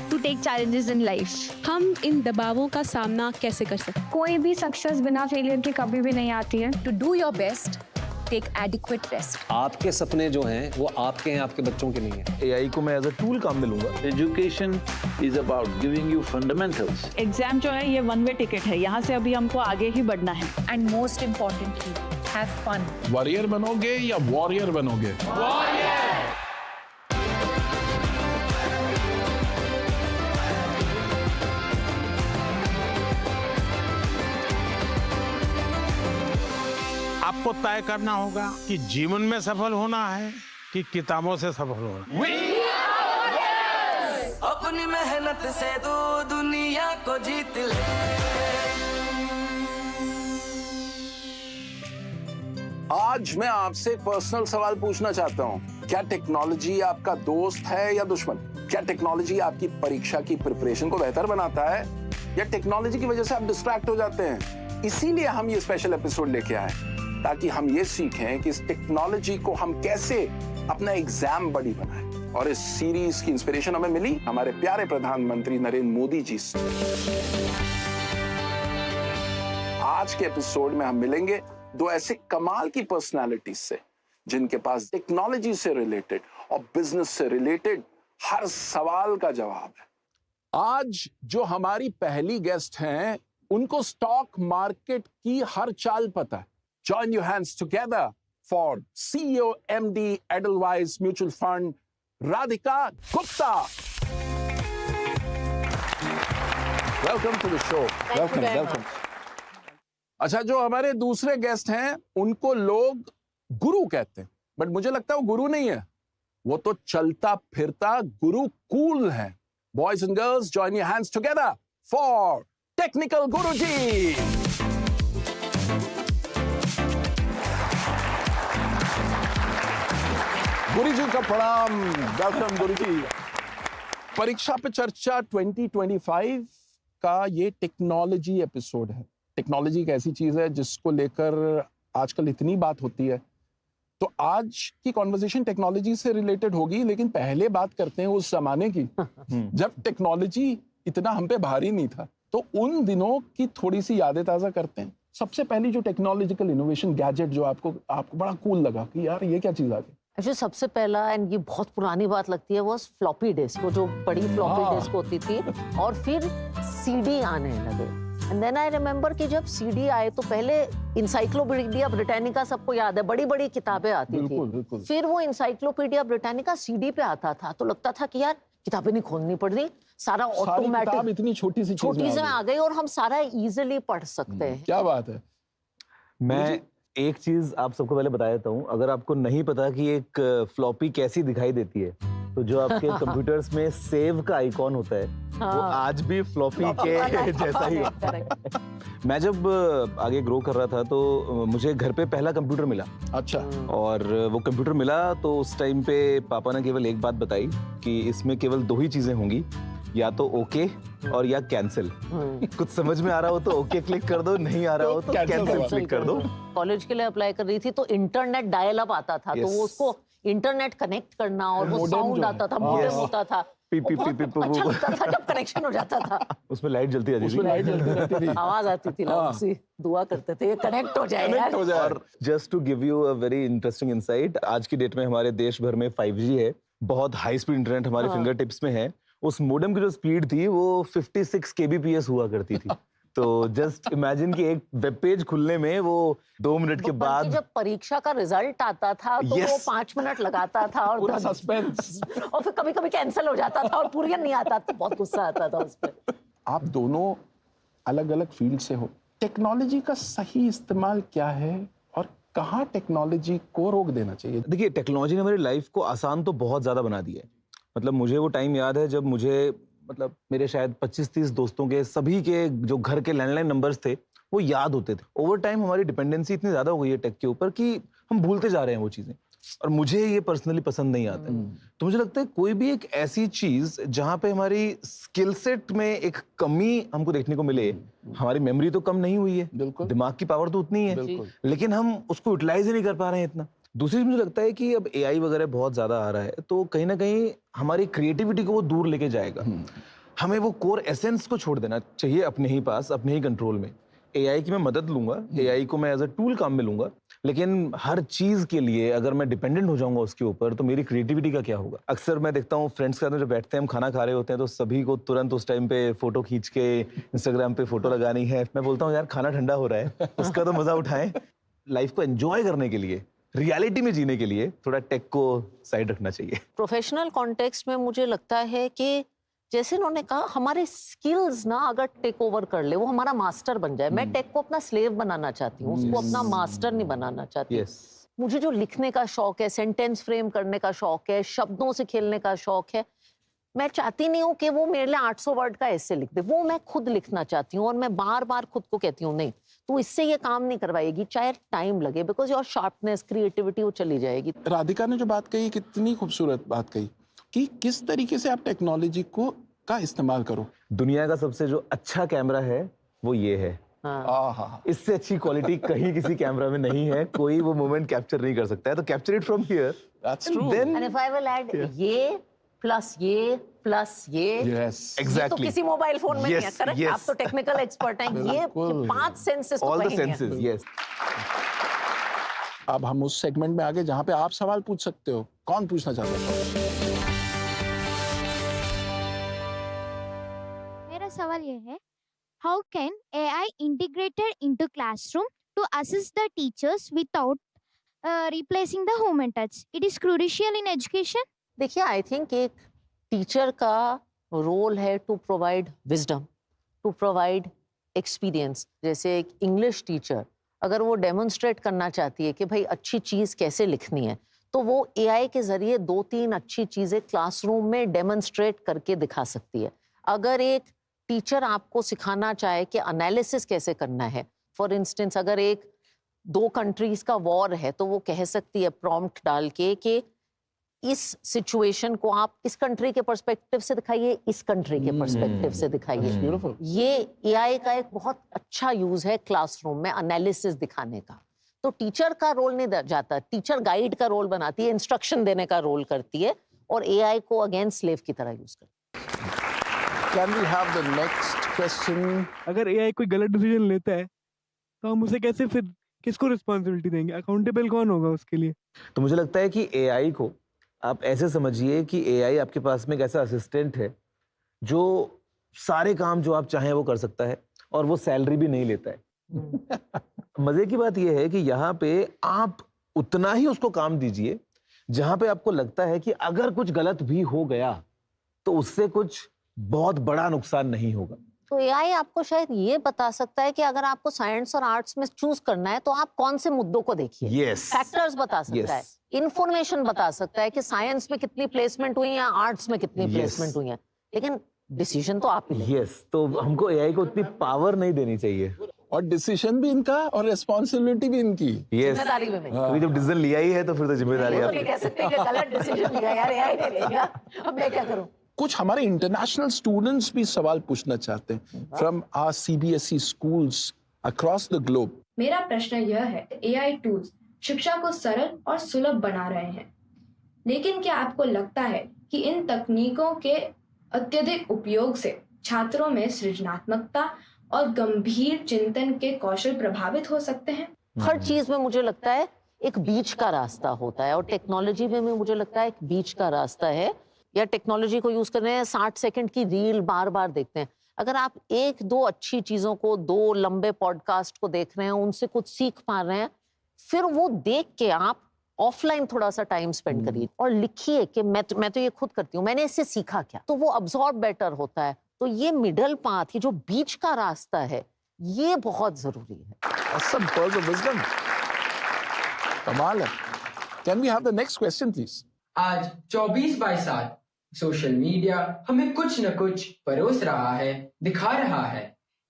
to take challenges in life. हम इन दबावों का सामना कैसे कर सकते हैं? कोई भी सक्सेस बिना फेलियर के कभी भी नहीं आती है. To do your best, take adequate rest. आपके सपने जो हैं वो आपके हैं, आपके बच्चों के नहीं हैं. AI को मैं एज अ टूल काम में लूंगा. Education is about giving you fundamentals. Exam जो है ये वन वे टिकट है, यहाँ से अभी हमको आगे ही बढ़ना है. And most importantly, have fun. Warrior बनोगे या वॉरियर बनोगे? आपको तय करना होगा कि जीवन में सफल होना है कि किताबों से सफल होना है. अपनी मेहनत से तू दुनिया को जीत ले. आज मैं आपसे एक पर्सनल सवाल पूछना चाहता हूँ. क्या टेक्नोलॉजी आपका दोस्त है या दुश्मन? क्या टेक्नोलॉजी आपकी परीक्षा की प्रिपरेशन को बेहतर बनाता है या टेक्नोलॉजी की वजह से आप डिस्ट्रैक्ट हो जाते हैं? इसीलिए हम ये स्पेशल एपिसोड लेके आए ताकि हम ये सीखें कि इस टेक्नोलॉजी को हम कैसे अपना एग्जाम बड़ी बनाएं. और इस सीरीज की इंस्पिरेशन हमें मिली हमारे प्यारे प्रधानमंत्री नरेंद्र मोदी जी से. आज के एपिसोड में हम मिलेंगे दो ऐसे कमाल की पर्सनालिटीज से जिनके पास टेक्नोलॉजी से रिलेटेड और बिजनेस से रिलेटेड हर सवाल का जवाब है. आज जो हमारी पहली गेस्ट हैं उनको स्टॉक मार्केट की हर चाल पता है. Join your hands together for CEO MD Edelweiss Mutual Fund Radhika Gupta. Welcome to the show. Welcome. अच्छा, जो हमारे दूसरे गेस्ट हैं उनको लोग गुरु कहते हैं, बट मुझे लगता है वो गुरु नहीं है, वो तो चलता फिरता गुरु कूल है. Boys and girls, join your hands together for Technical Guruji. गुरुजी का प्रणाम. वेलकम गुरुजी. परीक्षा पे चर्चा 2025 का ये टेक्नोलॉजी एपिसोड है. टेक्नोलॉजी एक ऐसी चीज है जिसको लेकर आजकल इतनी बात होती है, तो आज की कॉन्वर्सेशन टेक्नोलॉजी से रिलेटेड होगी, लेकिन पहले बात करते हैं उस जमाने की जब टेक्नोलॉजी इतना हम पे भारी नहीं था. तो उन दिनों की थोड़ी सी यादें ताजा करते हैं. सबसे पहली जो टेक्नोलॉजिकल इनोवेशन गैजेट जो आपको बड़ा कूल लगा कि यार ये क्या चीज आ गई? एक्चुअली सबसे पहला, एंड ये बहुत पुरानी बात लगती है, वो फ्लॉपी डिस्क, वो जो बड़ी फ्लॉपी डिस्क होती थी, और फिर सीडी आने लगे. एंड देन आई रिमेम्बर कि जब सीडी आए तो पहले इंसाइक्लोपीडिया ब्रिटानिका सबको याद है, बड़ी बड़ी किताबें आती थी. फिर वो इंसाइक्लोपीडिया ब्रिटानिका सीडी पे आता था, तो लगता था कि यार किताबें नहीं खोलनी पड़ रही, सारा ऑटोमेटिक इतनी छोटी सी में आ गई और हम सारा इजीली पढ़ सकते हैं. क्या बात है. मैं एक चीज आप सबको पहले बता देता हूँ. अगर आपको नहीं पता कि एक फ्लॉपी कैसी दिखाई देती है, तो जो आपके कंप्यूटर्स में सेव का आइकॉन होता है, वो आज भी फ्लॉपी के जैसा ही है. मैं जब आगे ग्रो कर रहा था तो मुझे घर पे पहला कंप्यूटर मिला. अच्छा. और वो कंप्यूटर मिला तो उस टाइम पे पापा ने केवल एक बात बताई कि इसमें केवल दो ही चीजें होंगी, या तो ओके और या कैंसिल. कुछ समझ में आ रहा हो तो ओके क्लिक कर दो, नहीं आ रहा हो तो कैंसिल क्लिक कर दो. कॉलेज के लिए अप्लाई कर रही थी तो इंटरनेट डायल अप आता था, तो वो उसको इंटरनेट कनेक्ट करना और वो साउंड आता था, मॉडेम होता था, अच्छा लगता था जब कनेक्शन हो जाता था. उसमें लाइट जलती रहती थी, आवाज आती थी, लोग दुआ करते थे कनेक्ट हो जाए यार. और just to give you a very interesting insight, आज की डेट में हमारे देश भर में 5G है, बहुत हाई स्पीड इंटरनेट हमारे फिंगर टिप्स में है. उस मोडेम की जो स्पीड थी वो 56 kbps हुआ करती थी. तो जस्ट इमेजिन कि एक वेब पेज खुलने में वो 2 मिनट के बाद जब परीक्षा का रिजल्ट आता था तो वो 5 मिनट लगाता था और पूरा सस्पेंस, और फिर कभी कभी कैंसिल हो जाता था और पूरी नहीं आता था. बहुत गुस्सा आता था उस पर. आप दोनों अलग अलग फील्ड से हो. टेक्नोलॉजी का सही इस्तेमाल क्या है और कहाँ टेक्नोलॉजी को रोक देना चाहिए? देखिए, टेक्नोलॉजी ने हमारी लाइफ को आसान तो बहुत ज्यादा बना दिया है. मतलब मुझे वो टाइम याद है जब मुझे मेरे शायद 25-30 दोस्तों के सभी के जो घर के लैंडलाइन नंबर्स थे वो याद होते थे. ओवर टाइम हमारी डिपेंडेंसी इतनी ज्यादा हो गई है टेक के ऊपर कि हम भूलते जा रहे हैं वो चीजें, और मुझे ये पर्सनली पसंद नहीं आता है. तो मुझे लगता है कोई भी एक ऐसी चीज जहां पे हमारी स्किल सेट में एक कमी हमको देखने को मिले. हमारी मेमोरी तो कम नहीं हुई है, दिमाग की पावर तो उतनी है, लेकिन हम उसको यूटिलाइज ही नहीं कर पा रहे हैं इतना. दूसरी चीज़ मुझे लगता है कि अब एआई वगैरह बहुत ज़्यादा आ रहा है, तो कहीं ना कहीं हमारी क्रिएटिविटी को वो दूर लेके जाएगा। हमें वो कोर एसेंस को छोड़ देना चाहिए अपने ही पास, अपने ही कंट्रोल में। एआई की मैं मदद लूंगा, एआई को मैं एज अ टूल काम में लूंगा, लेकिन हर चीज के लिए अगर मैं डिपेंडेंट हो जाऊंगा उसके ऊपर, तो मेरी क्रिएटिविटी का क्या होगा। अक्सर मैं देखता हूँ फ्रेंड्स के साथ जब बैठते हैं, हम खाना खा रहे होते हैं, तो सभी को तुरंत उस टाइम पे फोटो खींच के इंस्टाग्राम पे फोटो लगानी है। मैं बोलता हूँ यार खाना ठंडा हो रहा है, उसका तो मजा उठाएं। लाइफ को एंजॉय करने के लिए, रियलिटी में जीने के लिए थोड़ा टेक को साइड रखना चाहिए। प्रोफेशनल कॉन्टेक्स्ट में मुझे लगता है कि जैसे उन्होंने कहा, हमारे स्किल्स ना अगर टेक ओवर कर ले, वो हमारा मास्टर बन जाए। मैं टेक को अपना स्लेव बनाना चाहती हूँ, उसको अपना मास्टर नहीं बनाना चाहती। मुझे जो लिखने का शौक है, सेंटेंस फ्रेम करने का शौक है, शब्दों से खेलने का शौक है, मैं चाहती नहीं हूँ कि वो मेरे लिए 800 वर्ड का ऐसे लिख दे। वो मैं खुद लिखना चाहती हूँ, और मैं बार बार खुद को कहती हूँ नहीं, तो इससे ये काम नहीं करवाएगी, चाहे टाइम लगे, बिकॉज योर शार्पनेस, क्रिएटिविटी वो चली जाएगी। राधिका ने जो बात कही, कितनी खूबसूरत बात कही कि किस तरीके से आप टेक्नोलॉजी का इस्तेमाल करो। दुनिया का सबसे जो अच्छा कैमरा है वो ये है। इससे अच्छी क्वालिटी कहीं किसी कैमरा में नहीं है, कोई वो मोमेंट कैप्चर नहीं कर सकता है, तो capture it from here. That's true. And if I will add ये प्लस ये प्लस ये, एग्जैक्टली, तो किसी मोबाइल फोन में नहीं है। करेक्ट, आप तो टेक्निकल एक्सपर्ट हैं। ये 5 सेंसेस तो ऑल द कहीं सेंसेस, यस। अब हम उस सेगमेंट में आगे जहां पे आप सवाल पूछ सकते हो। कौन पूछना चाहता है? मेरा सवाल ये है, how can AI integrated into classroom to assist the teachers without replacing the human touch? It is crucial in education. देखिए, आई थिंक एक टीचर का रोल है to provide wisdom, to provide experience. जैसे एक इंग्लिश टीचर अगर वो demonstrate करना चाहती है कि भाई अच्छी चीज़ कैसे लिखनी है, तो वो AI के जरिए 2-3 अच्छी चीज़ें क्लासरूम में डेमोन्स्ट्रेट करके दिखा सकती है। अगर एक टीचर आपको सिखाना चाहे कि एनालिसिस कैसे करना है, फॉर इंस्टेंस अगर एक 2 कंट्रीज का वॉर है, तो वो कह सकती है प्रॉम्प्ट डाल के कि इस सिचुएशन को आप इस कंट्री के पर्सपेक्टिव से दिखाइए, इस कंट्री के पर्सपेक्टिव से दिखाइए। ये AI का एक बहुत अच्छा यूज है क्लासरूम में एनालिसिस दिखाने का। तो टीचर का रोल नहीं जाता, टीचर गाइड का रोल बनाती है, इंस्ट्रक्शन देने का रोल करती है, और AI को अगेन स्लेव की तरह यूज करती है। Can we have the next question? अगर AI कोई गलत डिसीजन लेता है, तो हम उसे कैसे, फिर किसको रिस्पॉन्सिबिलिटी देंगे? अकाउंटेबल कौन होगा उसके लिए? तो मुझे लगता है कि AI को आप ऐसे समझिए कि AI आपके पास में एक ऐसा असिस्टेंट है जो सारे काम जो आप चाहें वो कर सकता है, और वो सैलरी भी नहीं लेता है। मजे की बात यह है कि यहाँ पे आप उतना ही उसको काम दीजिए जहां पे आपको लगता है कि अगर कुछ गलत भी हो गया तो उससे कुछ बहुत बड़ा नुकसान नहीं होगा। तो AI आपको शायद ये बता सकता है कि अगर आपको साइंस और आर्ट्स में चूज करना है, तो आप कौन से मुद्दों को देखिए। Yes. फैक्टर्स बता सकता है, इंफॉर्मेशन बता सकता है कि साइंस में कितनी प्लेसमेंट हुई है, आर्ट्स में कितनी प्लेसमेंट हुई है, लेकिन डिसीजन तो आप ही लें। Yes. तो हमको AI को उतनी पावर नहीं देनी चाहिए, और डिसीजन भी इनका और रिस्पॉन्सिबिलिटी भी इनकी। जिम्मेदारी भी नहीं। क्योंकि जब डिसीजन लिया ही है तो फिर तो जिम्मेदारी तो आपकी। नहीं कह सकते कि गलत डिसीजन लिया यार, AI ने लिया, अब मैं क्या करूं। कुछ हमारे इंटरनेशनल स्टूडेंट्स भी सवाल पूछना चाहते हैं from our CBSE schools across the globe. मेरा प्रश्न यह है, AI टूल्स शिक्षा को सरल और सुलभ बना रहे हैं, लेकिन क्या आपको लगता है कि इन तकनीकों के अत्यधिक उपयोग से छात्रों में सृजनात्मकता और गंभीर चिंतन के कौशल प्रभावित हो सकते हैं? हर चीज में मुझे लगता है एक बीच का रास्ता होता है, और टेक्नोलॉजी में मुझे लगता है एक बीच का रास्ता है। या टेक्नोलॉजी को यूज कर रहे हैं, 60 सेकंड की रील बार बार देखते हैं। अगर आप 1-2 अच्छी चीजों को, 2 लंबे पॉडकास्ट को देख रहे हैं, उनसे कुछ सीख पा रहे हैं, फिर वो देख के आप ऑफलाइन थोड़ा सा टाइम स्पेंड करिए और लिखिए कि मैं तो ये खुद करती हूँ, मैंने इससे सीखा क्या, तो वो अब्सॉर्ब बेटर होता है। तो ये मिडल पाथ, ये जो बीच का रास्ता है, ये बहुत जरूरी है। Awesome pearls of wisdom. कमाल है। Can we have the next question, please? आज 24/7 सोशल मीडिया हमें कुछ न कुछ परोस रहा है, दिखा रहा है।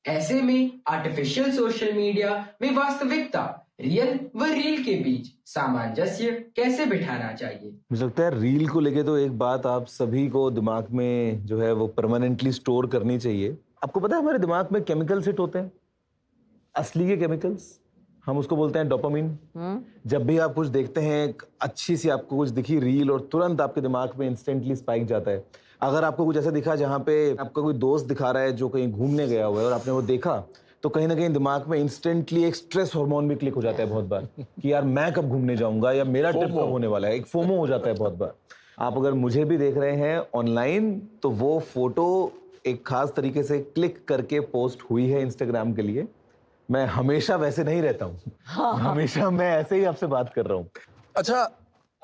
ऐसे में आर्टिफिशियल सोशल मीडिया में वास्तविकता, रियल व रील के बीच सामंजस्य कैसे बिठाना चाहिए? मुझे लगता है रील को लेके तो एक बात आप सभी को दिमाग में जो है वो परमानेंटली स्टोर करनी चाहिए। आपको पता है हमारे दिमाग में केमिकल्स हिट होते हैं, असली के केमिकल्स, हम उसको बोलते हैं डोपामिन। जब भी आप कुछ देखते हैं, एक अच्छी सी आपको कुछ दिखी रील और तुरंत आपके दिमाग में इंस्टेंटली स्पाइक जाता है। अगर आपको कुछ ऐसा दिखा जहाँ पे आपका कोई दोस्त दिखा रहा है जो कहीं घूमने गया हुआ है और आपने वो देखा, तो कहीं ना कहीं दिमाग में इंस्टेंटली एक स्ट्रेस हार्मोन भी क्लिक हो जाता है बहुत बार कि यार मैं कब घूमने जाऊंगा या मेरा ट्रिप कब होने वाला है। एक फोमो हो जाता है बहुत बार। आप अगर मुझे भी देख रहे हैं ऑनलाइन, तो वो फोटो एक खास तरीके से क्लिक करके पोस्ट हुई है इंस्टाग्राम के लिए। मैं हमेशा वैसे नहीं रहता हूँ। हमेशा मैं ऐसे ही आपसे बात कर रहा हूँ। अच्छा,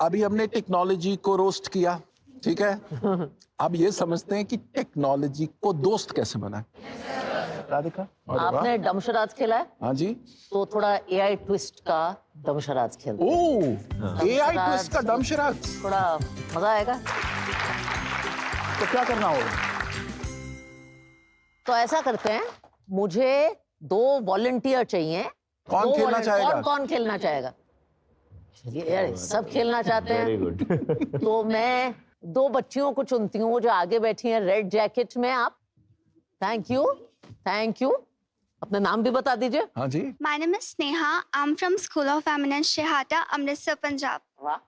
अभी हमने टेक्नोलॉजी को रोस्ट किया, ठीक है? अब ये समझते हैं कि टेक्नोलॉजी को दोस्त कैसे बनाए। राधिका, आपने डमशराज खेला है? हाँ जी। तो थोड़ा एआई ट्विस्ट का डमशराज खेलते हैं। ओह, एआई ट्विस्ट का डमशराज, थोड़ा मजा आएगा। तो क्या करना होगा? तो ऐसा करते हैं, मुझे 2 वॉलंटियर चाहिए। कौन खेलना चाहेगा? कौन खेलना चाहेगा? चलिए यार, सब खेलना चाहते हैं। Very good. तो मैं 2 बच्चियों को चुनती हूँ जो आगे बैठी हैं रेड जैकेट में। आप, थैंक यू, थैंक यू। अपना नाम भी बता दीजिए। हाँ जी। My name is Sneha. I'm from School of Eminence Shehata, Amritsar, Punjab. वाह,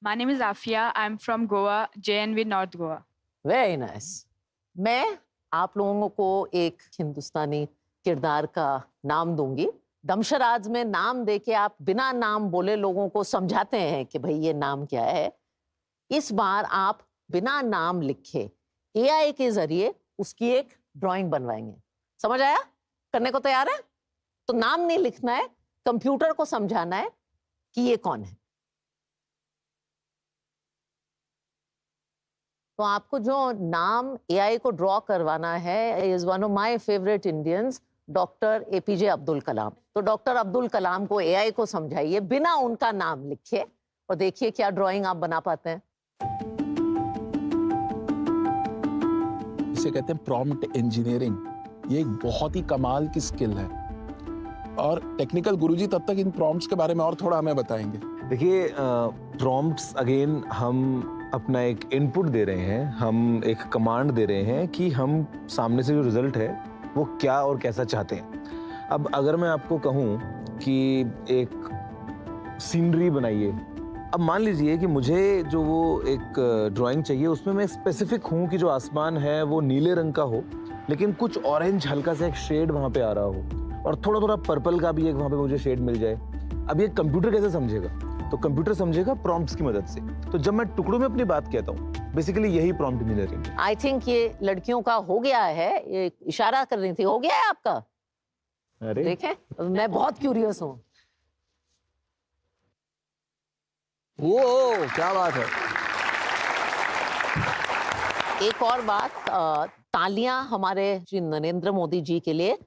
My name is Afia. I'm from Goa, JNV North Goa. Very nice. मैं आप लोगों को एक हिंदुस्तानी किरदार का नाम दूंगी। दमशराज में नाम देके आप बिना नाम बोले लोगों को समझाते हैं कि भाई ये नाम क्या है। इस बार आप बिना नाम लिखे एआई के जरिए उसकी एक ड्राइंग बनवाएंगे। समझ आया? करने को तैयार है? तो नाम नहीं लिखना है, कंप्यूटर को समझाना है कि ये कौन है। तो आपको जो नाम एआई को ड्रॉ करवाना है is one of my favourite Indians, doctor APJ Abdul Kalam. तो डॉक्टर अब्दुल कलाम को एआई को समझाइए बिना उनका नाम लिखे और देखिए क्या ड्राइंग आप बना पाते हैं। इसे कहते हैं प्रॉम्प्ट इंजीनियरिंग। ये एक बहुत ही कमाल की स्किल है और टेक्निकल गुरुजी तब तक इन प्रॉम्प्ट्स के बारे में और थोड़ा हमें बताएंगे। देखिए, प्रॉम्प्ट्स अगेन हम अपना एक इनपुट दे रहे हैं, हम एक कमांड दे रहे हैं कि हम सामने से जो रिजल्ट है वो क्या और कैसा चाहते हैं। अब अगर मैं आपको कहूँ कि एक सीनरी बनाइए, अब मान लीजिए कि मुझे जो वो एक ड्राइंग चाहिए उसमें मैं स्पेसिफिक हूँ कि जो आसमान है वो नीले रंग का हो, लेकिन कुछ ऑरेंज हल्का सा एक शेड वहाँ पे आ रहा हो और थोड़ा थोड़ा पर्पल का भी एक वहाँ पे मुझे शेड मिल जाए। अब ये कंप्यूटर कैसे समझेगा? तो कंप्यूटर समझेगा प्रॉम्प्ट्स की मदद से। तो जब मैं टुकड़ों में अपनी बात कहता हूँ, बेसिकली यही प्रॉम्प्ट इंजीनियरिंग है। आई थिंक ये लड़कियों का हो गया है, ये इशारा कर रही थी, हो गया है आपका? अरे देखें, मैं बहुत क्यूरियस हूँ। वो क्या बात है। एक और बात, तालियां हमारे श्री नरेंद्र मोदी जी के लिए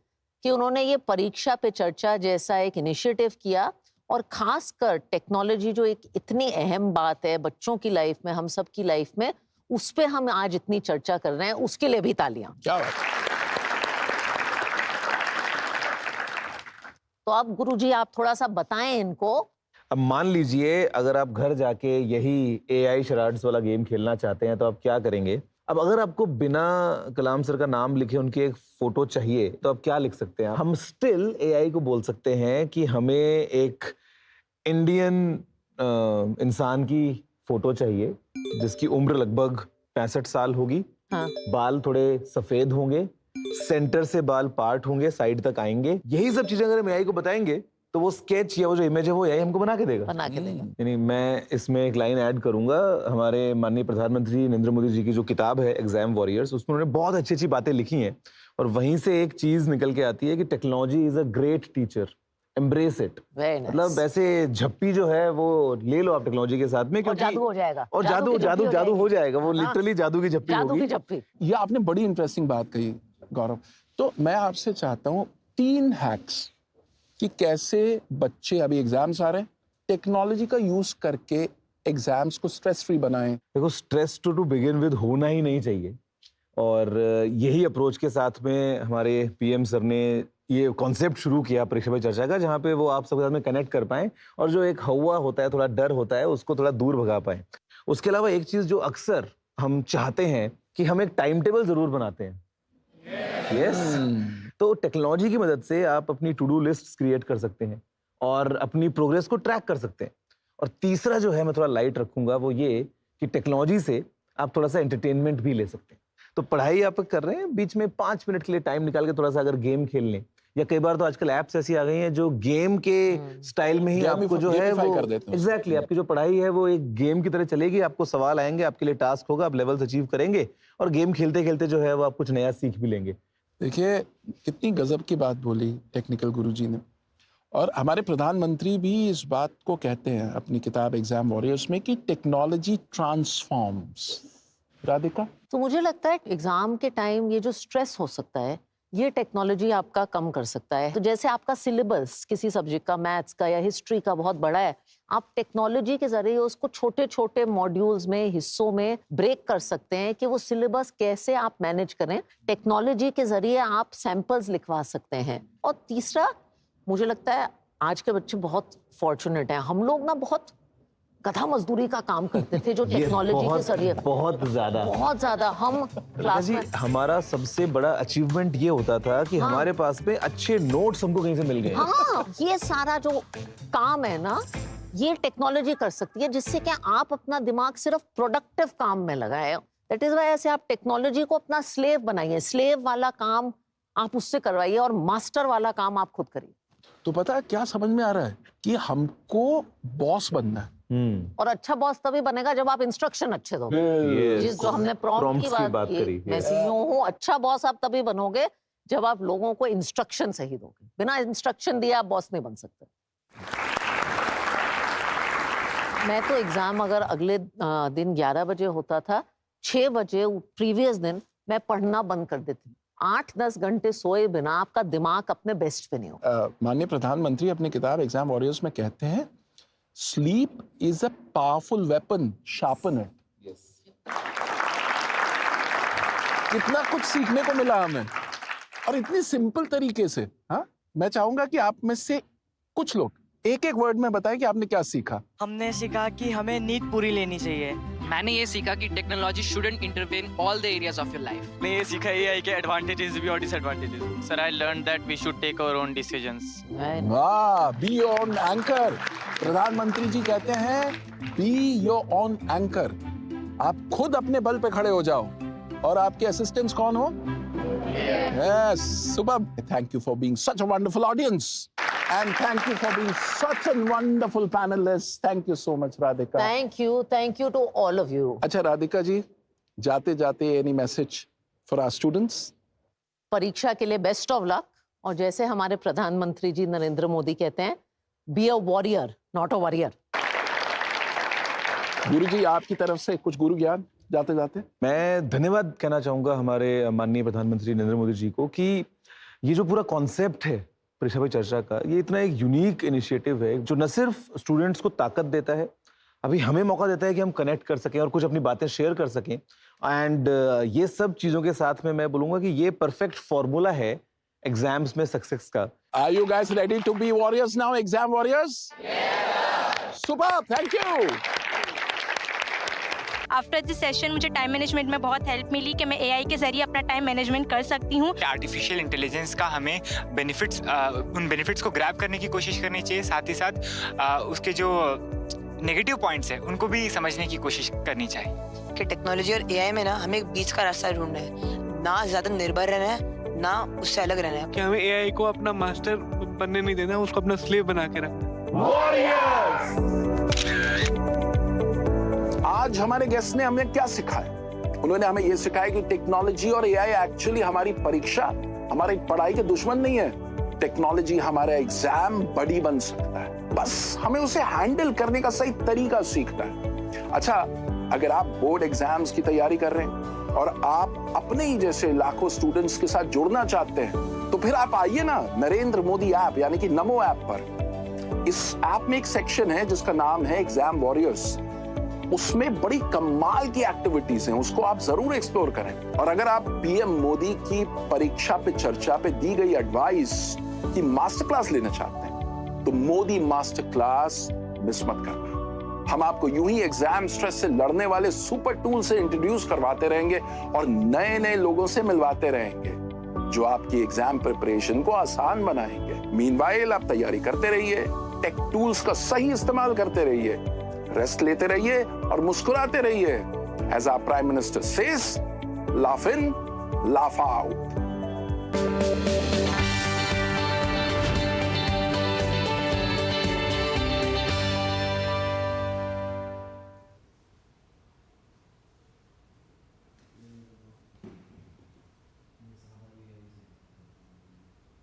कि उन्होंने ये परीक्षा पे चर्चा जैसा एक इनिशिएटिव किया और खासकर टेक्नोलॉजी जो एक इतनी अहम बात है बच्चों की लाइफ में, हम सब की लाइफ में, उस पे हम आज इतनी चर्चा कर रहे हैं, उसके लिए भी तालियां। क्या बात है। तो अब गुरुजी आप थोड़ा सा बताएं इनको। अब मान लीजिए अगर आप घर जाके यही एआई शराड्स वाला गेम खेलना चाहते हैं तो आप क्या करेंगे? अब अगर आपको बिना कलाम सर का नाम लिखे उनकी एक फोटो चाहिए तो आप क्या लिख सकते हैं? हम स्टिल एआई को बोल सकते हैं कि हमें एक इंडियन इंसान की फोटो चाहिए जिसकी उम्र लगभग 65 साल होगी। हाँ। बाल थोड़े सफेद होंगे, सेंटर से बाल पार्ट होंगे, साइड तक आएंगे। यही सब चीजें अगर हम एआई को बताएंगे तो वो स्केच या वो जो इमेज है वो एआई हमको बना के देगा। यानी मैं इसमें एक लाइन ऐड करूंगा, हमारे माननीय प्रधानमंत्री नरेंद्र मोदी जी की जो किताब है एग्जाम वॉरियर्स, उसमें उन्होंने बहुत अच्छी अच्छी बातें लिखी हैं और वहीं से एक चीज निकल के आती है कि technology is a great teacher, embrace it. मतलब ऐसे झप्पी जो है वो ले लो आप टेक्नोलॉजी के साथ में, क्योंकि जादू हो जाएगा। और जादू हो जाएगा। वो लिटरली जादू की झप्पी होगी। ये आपने बड़ी इंटरेस्टिंग बात कही गौरव। तो मैं आपसे चाहता हूँ 3 हैक्स कि कैसे बच्चे, अभी एग्जाम्स आ रहे हैं, टेक्नोलॉजी का यूज करके एग्जाम्स को स्ट्रेस फ्री बनाएं। देखो, स्ट्रेस टू बिगिन विद होना ही नहीं चाहिए और यही अप्रोच के साथ में हमारे पीएम सर ने ये कॉन्सेप्ट शुरू किया परीक्षा पे चर्चा का, जहाँ पे वो आप सबके साथ में कनेक्ट कर पाएं और जो एक हवा होता है, थोड़ा डर होता है, उसको थोड़ा दूर भगा पाएं। उसके अलावा एक चीज जो अक्सर हम चाहते हैं कि हम एक टाइम टेबल जरूर बनाते हैं। यस। तो टेक्नोलॉजी की मदद से आप अपनी टू डू लिस्ट क्रिएट कर सकते हैं और अपनी प्रोग्रेस को ट्रैक कर सकते हैं। और तीसरा जो है मैं थोड़ा लाइट रखूंगा वो ये कि टेक्नोलॉजी से आप थोड़ा सा एंटरटेनमेंट भी ले सकते हैं। तो पढ़ाई आप कर रहे हैं, बीच में 5 मिनट के लिए टाइम निकाल के थोड़ा सा अगर गेम खेल लें, या कई बार तो आजकल ऐप्स ऐसी आ गई हैं जो गेम के स्टाइल में ही आपको जो है वो एग्जैक्टली आपकी जो पढ़ाई है वो एक गेम की तरह चलेगी। आपको सवाल आएंगे, आपके लिए टास्क होगा, आप लेवल्स अचीव करेंगे और गेम खेलते खेलते जो है वो आप कुछ नया सीख भी लेंगे। देखिए कितनी गजब की बात बोली टेक्निकल गुरुजी ने, और हमारे प्रधानमंत्री भी इस बात को कहते हैं अपनी किताब एग्जाम वॉरियर्स में कि टेक्नोलॉजी ट्रांसफॉर्म्स। राधिका? तो मुझे लगता है एग्जाम के टाइम ये जो स्ट्रेस हो सकता है ये टेक्नोलॉजी आपका कम कर सकता है। तो जैसे आपका सिलेबस किसी सब्जेक्ट का, मैथ्स का या हिस्ट्री का बहुत बड़ा है, आप टेक्नोलॉजी के जरिए उसको छोटे छोटे मॉड्यूल्स में, हिस्सों में ब्रेक कर सकते हैं कि वो सिलेबस कैसे आप मैनेज करें। टेक्नोलॉजी के जरिए आप सैंपल्स लिखवा सकते हैं। और तीसरा मुझे लगता है आज के बच्चे बहुत फॉर्चुनेट हैं। हम लोग ना बहुत गधा मजदूरी का काम करते थे जो टेक्नोलॉजी के जरिए बहुत ज्यादा हम क्लास में, हमारा सबसे बड़ा अचीवमेंट ये होता था कि हमारे पास में अच्छे नोट्स हमको कहीं से मिल गए। हाँ, ये सारा जो काम है ना ये टेक्नोलॉजी कर सकती है, जिससे कि आप अपना दिमाग सिर्फ प्रोडक्टिव काम में लगाए। दैट इज वाई ऐसे आप टेक्नोलॉजी को अपना स्लेव बनाइए। स्लेव वाला काम आप उससे करवाइए और मास्टर वाला काम आप खुद करिए। तो पता है क्या समझ में आ रहा है कि हमको बॉस बनना है। और अच्छा बॉस तभी बनेगा जब आप इंस्ट्रक्शन अच्छे दोगे। जिस जो हमने प्रॉम्प्ट की बात की, मैं सीईओ हूँ, अच्छा बॉस आप तभी बनोगे जब आप लोगों को इंस्ट्रक्शन सही दोगे। बिना इंस्ट्रक्शन दिए आप बॉस नहीं बन सकते। मैं तो एग्जाम अगर अगले दिन 11 बजे होता था, 6 बजे प्रीवियस दिन मैं पढ़ना बंद कर देती। 8-10 घंटे सोए बिना आपका दिमाग अपने बेस्ट पे नहीं होगा। माननीय प्रधानमंत्री अपनी किताब एग्जाम वॉरियर्स में कहते हैं sleep is a powerful weapon, sharpen it. कितना कुछ सीखने को मिला हमें और इतनी सिंपल तरीके से। हाँ, मैं चाहूंगा कि आप में से कुछ लोग एक एक वर्ड में बताएं कि आपने क्या सीखा। हमने सीखा कि हमें नींद पूरी लेनी चाहिए। मैंने ये सीखा कि technology shouldn't intervene all the areas of your life. मैंने ये सीखा एआई के एडवांटेजेस भी और disadvantages. Sir, I learn that we should take our own decisions. वाह, बी ऑन एंकर। प्रधानमंत्री जी कहते हैं बी योर ऑन एंकर। आप खुद अपने बल पे खड़े हो जाओ। और आपके असिस्टेंट्स कौन हो? Yes, super. Thank you for being such a wonderful audience and thank you for being such a wonderful panelist. Thank you so much, Radhika. Thank you to all of you. अच्छा राधिका जी, जाते जाते any message for our students? परीक्षा के लिए best of luck. और जैसे हमारे प्रधानमंत्री जी नरेंद्र मोदी कहते हैं, be a warrior not a warrior. गुरुजी आपकी तरफ से कुछ गुरु ज्ञान जाते जाते? मैं धन्यवाद कहना चाहूंगा हमारे माननीय प्रधानमंत्री नरेंद्र मोदी जी को कि ये जो पूरा कॉन्सेप्ट है परीक्षा पे चर्चा का, ये इतना एक यूनिक इनिशिएटिव है जो न सिर्फ स्टूडेंट्स को ताकत देता है, अभी हमें मौका देता है कि हम कनेक्ट कर सकें और कुछ अपनी बातें शेयर कर सकें। एंड ये सब चीजों के साथ में मैं बोलूंगा कि ये परफेक्ट फॉर्मूला है एग्जाम्स में सक्सेस का। Are you guys ready to be warriors now, exam warriors? Yes. Super, thank you. After this session मुझे टाइम मैनेजमेंट में बहुत हेल्प मिली कि मैं एआई के जरिए अपना टाइम मैनेजमेंट कर सकती हूँ। आर्टिफिशियल इंटेलिजेंस का हमें बेनिफिट्स, उन बेनिफिट्स को ग्रैब करने की कोशिश करनी चाहिए, साथ ही साथ उसके जो नेगेटिव पॉइंट्स हैं उनको भी समझने की कोशिश करनी चाहिए। कि टेक्नोलॉजी और एआई में ना हमें एक बीच का रास्ता ढूंढना है, ना ज्यादा निर्भर रहना है ना उससे अलग रहना है। कि हमें एआई को अपना मास्टर बनने नहीं देना, उसको अपना स्लेव बना के रखना। आज हमारे गेस्ट ने हमें क्या सिखाया? उन्होंने हमें यह सिखाया कि टेक्नोलॉजी और एआई एक्चुअली हमारी परीक्षा, हमारी पढ़ाई के दुश्मन नहीं है। टेक्नोलॉजी हमारा एग्जाम बड़ी बन सकता है, बस हमें उसे हैंडल करने का सही तरीका सीखना है। अच्छा, अगर आप बोर्ड एग्जाम्स की तैयारी कर रहे हैं और आप अपने ही जैसे लाखों स्टूडेंट्स के साथ जुड़ना चाहते हैं, तो फिर आप आइए ना नरेंद्र मोदी ऐप यानी कि नमो ऐप पर। इस ऐप में एक सेक्शन है जिसका नाम है एग्जाम वॉरियर्स। उसमें बड़ी कमाल की एक्टिविटीज हैं, उसको आप जरूर एक्सप्लोर करें। और अगर आप पीएम मोदी की परीक्षा पे चर्चा पे दी गई एडवाइस की मास्टर क्लास लेना चाहते हैं, तो मोदी मास्टर क्लास मिस मत करना। हम आपको यूं ही एग्जाम स्ट्रेस से लड़ने वाले सुपर टूल से इंट्रोड्यूस करवाते रहेंगे और नए नए लोगों से मिलवाते रहेंगे जो आपकी एग्जाम प्रिपरेशन को आसान बनाएंगे। मीनवाइल आप तैयारी करते रहिए, टेक टूल्स का सही इस्तेमाल करते रहिए, रेस्ट लेते रहिए और मुस्कुराते रहिए. As our Prime Minister says, laugh in, laugh out.